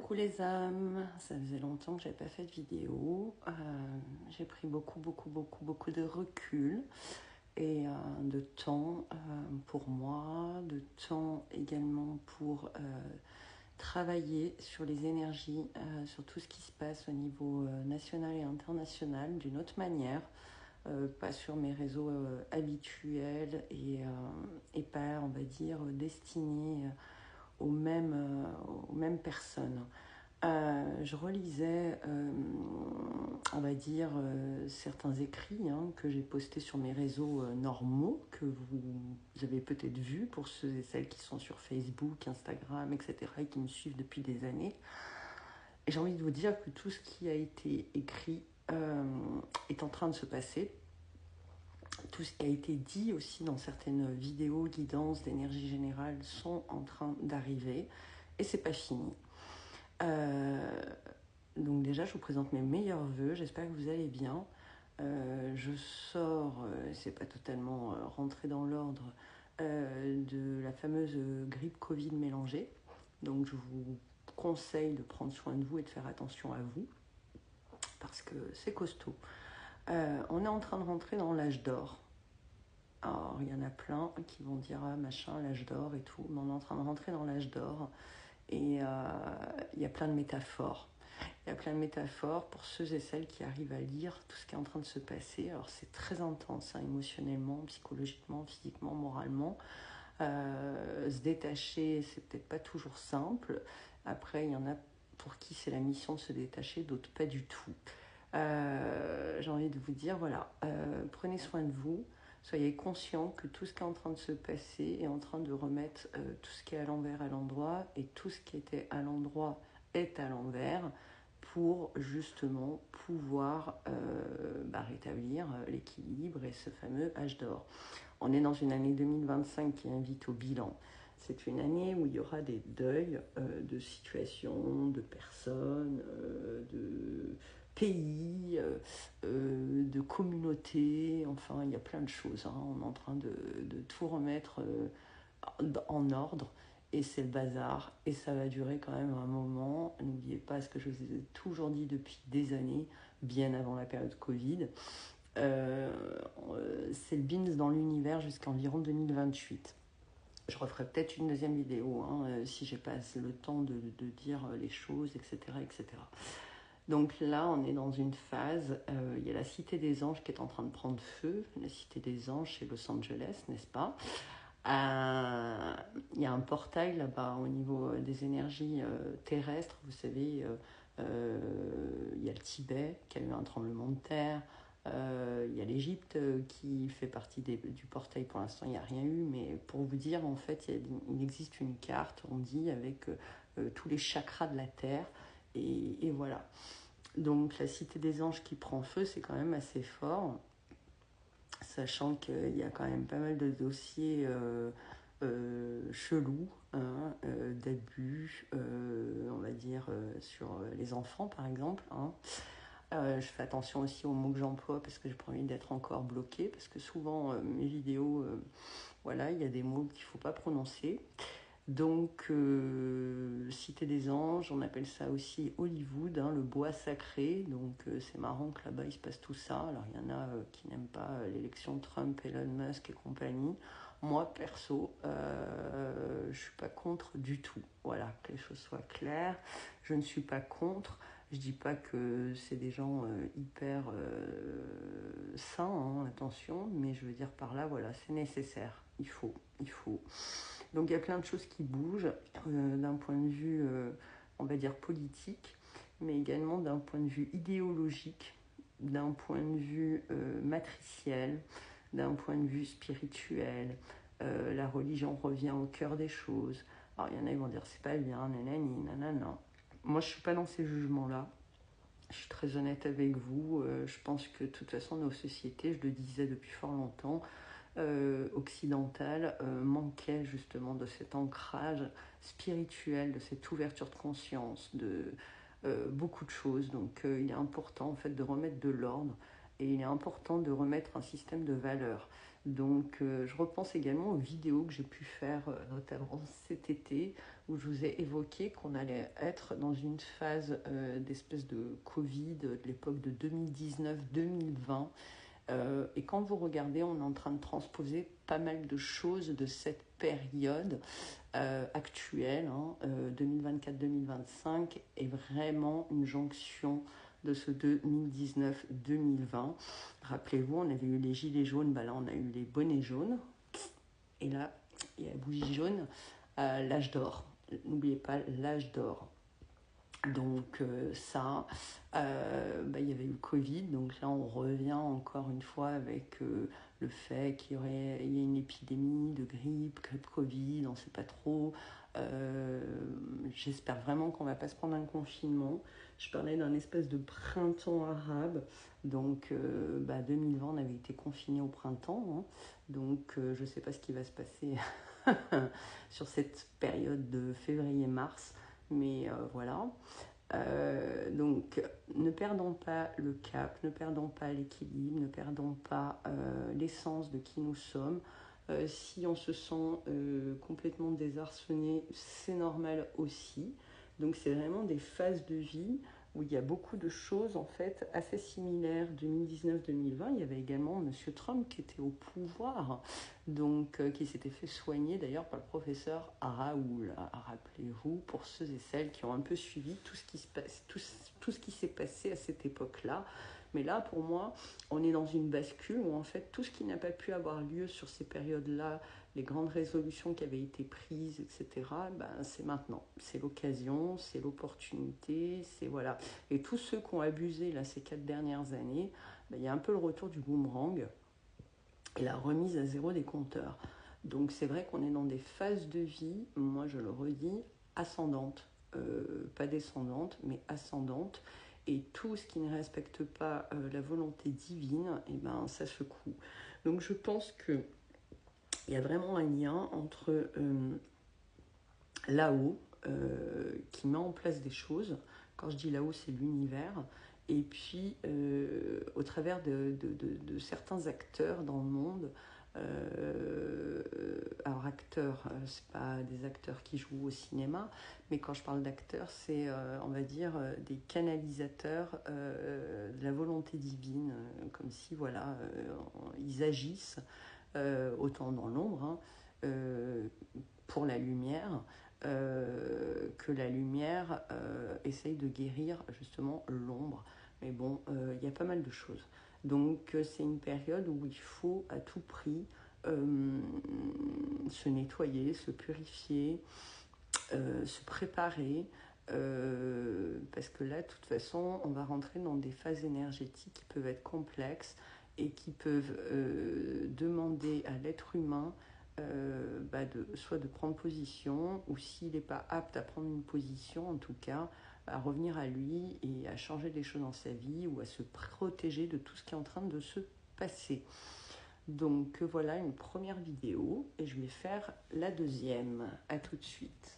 Coucou les âmes, ça faisait longtemps que j'avais pas fait de vidéo. J'ai pris beaucoup de recul et de temps pour moi, de temps également pour travailler sur les énergies, sur tout ce qui se passe au niveau national et international d'une autre manière. Pas sur mes réseaux habituels et pas, on va dire, destinés aux mêmes personnes. Je relisais, on va dire, certains écrits que j'ai postés sur mes réseaux normaux, que vous avez peut-être vus pour ceux et celles qui sont sur Facebook, Instagram, etc., et qui me suivent depuis des années. Et j'ai envie de vous dire que tout ce qui a été écrit est en train de se passer. Tout ce qui a été dit aussi dans certaines vidéos guidances d'énergie générale sont en train d'arriver et c'est pas fini. Donc déjà, je vous présente mes meilleurs vœux. J'espère que vous allez bien. Je sors, c'est pas totalement rentré dans l'ordre, de la fameuse grippe Covid mélangée. Donc je vous conseille de prendre soin de vous et de faire attention à vous parce que c'est costaud. On est en train de rentrer dans l'âge d'or. Alors, il y en a plein qui vont dire machin, l'âge d'or et tout, mais on est en train de rentrer dans l'âge d'or et il y a plein de métaphores. Il y a plein de métaphores pour ceux et celles qui arrivent à lire tout ce qui est en train de se passer. Alors, c'est très intense, émotionnellement, psychologiquement, physiquement, moralement. Se détacher, c'est peut-être pas toujours simple. Après, il y en a pour qui c'est la mission de se détacher, d'autres pas du tout. J'ai envie de vous dire, voilà, prenez soin de vous. Soyez conscients que tout ce qui est en train de se passer est en train de remettre tout ce qui est à l'envers à l'endroit et tout ce qui était à l'endroit est à l'envers pour justement pouvoir rétablir l'équilibre et ce fameux âge d'or. On est dans une année 2025 qui invite au bilan. C'est une année où il y aura des deuils de situations, de personnes, de pays, de communautés, enfin il y a plein de choses. On est en train de tout remettre en ordre et c'est le bazar et ça va durer quand même un moment. N'oubliez pas ce que je vous ai toujours dit depuis des années, bien avant la période Covid. C'est le BINS dans l'univers jusqu'à environ 2028. Je referai peut-être une deuxième vidéo si j'ai pas le temps de dire les choses, etc., etc. Donc là, on est dans une phase, il y a la Cité des Anges qui est en train de prendre feu. La Cité des Anges, c'est Los Angeles, n'est-ce pas? Il y a un portail là-bas au niveau des énergies terrestres. Vous savez, il y a le Tibet qui a eu un tremblement de terre. Il y a l'Égypte qui fait partie du portail. Pour l'instant, il n'y a rien eu, mais pour vous dire, en fait, il existe une carte, on dit, avec tous les chakras de la Terre. Et voilà. Donc, la Cité des Anges qui prend feu, c'est quand même assez fort, sachant qu'il y a quand même pas mal de dossiers chelous, d'abus, on va dire, sur les enfants, par exemple. Je fais attention aussi aux mots que j'emploie parce que j'ai pas envie d'être encore bloquée, parce que souvent, mes vidéos, voilà, il y a des mots qu'il ne faut pas prononcer. Donc, Cité des Anges, on appelle ça aussi Hollywood, le bois sacré. Donc, c'est marrant que là-bas, il se passe tout ça. Alors, il y en a qui n'aiment pas l'élection de Trump, Elon Musk et compagnie. Moi, perso, je ne suis pas contre du tout. Voilà, que les choses soient claires. Je ne suis pas contre. Je ne dis pas que c'est des gens hyper sains, attention. Mais je veux dire par là, voilà, c'est nécessaire. Il faut. Donc il y a plein de choses qui bougent d'un point de vue, on va dire, politique, mais également d'un point de vue idéologique, d'un point de vue matriciel, d'un point de vue spirituel. La religion revient au cœur des choses. Alors il y en a qui vont dire c'est pas bien, nanani, nanana. Moi je suis pas dans ces jugements-là. Je suis très honnête avec vous. Je pense que de toute façon nos sociétés, je le disais depuis fort longtemps, occidentale manquait justement de cet ancrage spirituel, de cette ouverture de conscience, de beaucoup de choses. Donc il est important en fait de remettre de l'ordre et il est important de remettre un système de valeurs. Donc je repense également aux vidéos que j'ai pu faire notamment cet été où je vous ai évoqué qu'on allait être dans une phase d'espèce de Covid de l'époque de 2019-2020. Et quand vous regardez, on est en train de transposer pas mal de choses de cette période actuelle, 2024-2025, est vraiment une jonction de ce 2019-2020. Rappelez-vous, on avait eu les gilets jaunes, là on a eu les bonnets jaunes, et là, il y a la bougie jaune, l'âge d'or. N'oubliez pas l'âge d'or. Donc il y avait eu le Covid, donc là on revient encore une fois avec le fait qu'il y ait une épidémie de grippe Covid, on ne sait pas trop. J'espère vraiment qu'on ne va pas se prendre un confinement. Je parlais d'un espèce de printemps arabe, donc 2020 on avait été confinés au printemps, donc je ne sais pas ce qui va se passer sur cette période de février-mars. Mais voilà. Donc, ne perdons pas le cap, ne perdons pas l'équilibre, ne perdons pas l'essence de qui nous sommes. Si on se sent complètement désarçonné, c'est normal aussi. Donc, c'est vraiment des phases de vie où il y a beaucoup de choses en fait assez similaires. 2019-2020, il y avait également Monsieur Trump qui était au pouvoir, donc qui s'était fait soigner d'ailleurs par le professeur Raoul. Rappelez-vous, pour ceux et celles qui ont un peu suivi tout ce qui s'est passé à cette époque-là. Mais là, pour moi, on est dans une bascule où en fait tout ce qui n'a pas pu avoir lieu sur ces périodes-là, les grandes résolutions qui avaient été prises, etc., c'est maintenant. C'est l'occasion, c'est l'opportunité, c'est voilà. Et tous ceux qui ont abusé là, ces 4 dernières années, il y a un peu le retour du boomerang et la remise à zéro des compteurs. Donc c'est vrai qu'on est dans des phases de vie, moi je le redis, ascendantes. Pas descendantes, mais ascendantes. Et tout ce qui ne respecte pas la volonté divine, ça secoue. Donc je pense qu'il y a vraiment un lien entre là-haut, qui met en place des choses. Quand je dis là-haut, c'est l'univers. Et puis, au travers de certains acteurs dans le monde, alors acteurs, c'est pas des acteurs qui jouent au cinéma, mais quand je parle d'acteurs, c'est, on va dire, des canalisateurs de la volonté divine, comme si, voilà, ils agissent autant dans l'ombre, pour la lumière, que la lumière essaye de guérir justement l'ombre. Mais bon, il y a pas mal de choses. Donc c'est une période où il faut à tout prix se nettoyer, se purifier, se préparer, parce que là, de toute façon, on va rentrer dans des phases énergétiques qui peuvent être complexes et qui peuvent demander à l'être humain soit de prendre position, ou s'il n'est pas apte à prendre une position, en tout cas, à revenir à lui et à changer des choses dans sa vie ou à se protéger de tout ce qui est en train de se passer. Donc voilà une première vidéo et je vais faire la deuxième. À tout de suite.